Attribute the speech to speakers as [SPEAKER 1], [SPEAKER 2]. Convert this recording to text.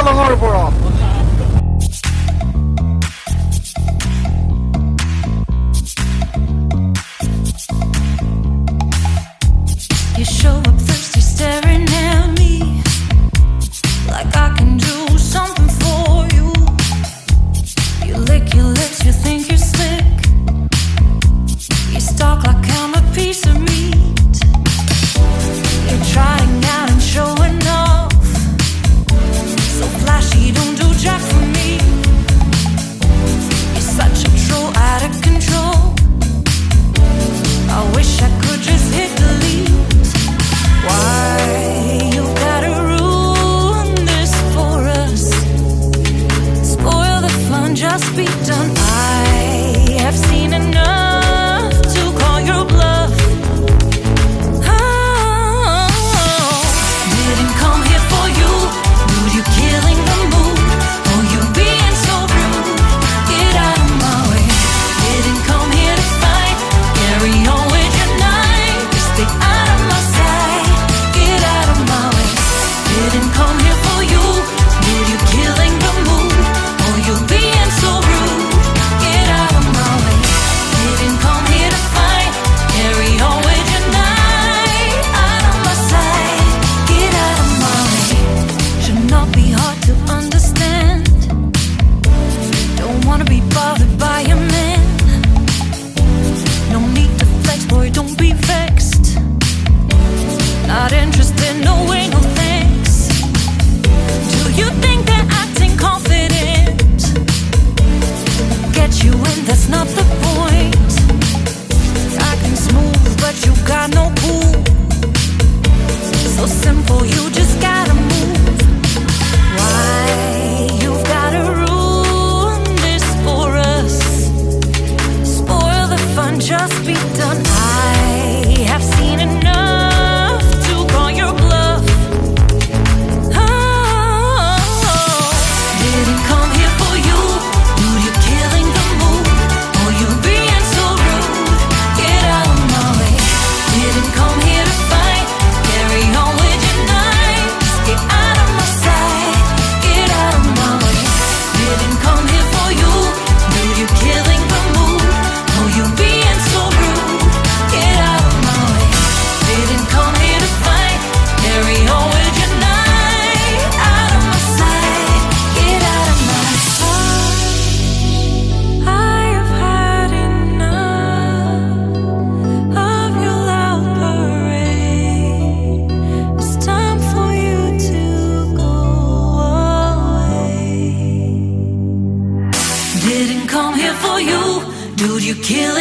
[SPEAKER 1] 나가를 보라.
[SPEAKER 2] You show up thirsty, staring at me like I can do something for you. You lick your lips, you think you're slick. You stalk like I'm a piece of meat. You're trying out and showing off, so flashy, don't do jack for me. You're such a troll, out of control. I wish I could just hit delete. Why you gotta ruin this for us? Spoil the fun, just be done. I have seen enough to call your bluff. Oh, didn't come here for you. Dude, you killing the mood. Oh, you being so rude. Get out of my way. Didn't come here to fight. Carry on with your night. Just stay out of my sight. Get out of my way. Didn't come here for you. Dude, you killing the mood. Oh, you being so rude. Get out of my way. Didn't come here to fight. Carry on with your night. Out of my sight. Get out of my way. Should not be hard to understand. Don't wanna be bothered by a man. No need to flex, boy, don't be vexed. Not interested, no way, no thanks. Do you think they're acting confident? Get you in, that's not the point. Acting smooth, but you got no cool. So simple, you just gotta move. Why you gotta ruin this for us? Spoil the fun, just be done. I have seen enough to call your bluff. Oh, didn't come here for you. Dude, you're killing the mood. Oh, you being so rude. Get out of my way. Didn't come here to fight. Carry on with your night. Just get out of my sight. Get out of my way. Didn't come here for you. Dude, you're killing the mood. Oh, you being so rude. Get out of my way. Didn't come here to fight. Carry on with your night. Out of my sight. Get out of my sight. I have had enough of your loud parade. It's time for you to go away. Didn't come here for you. Dude, you killing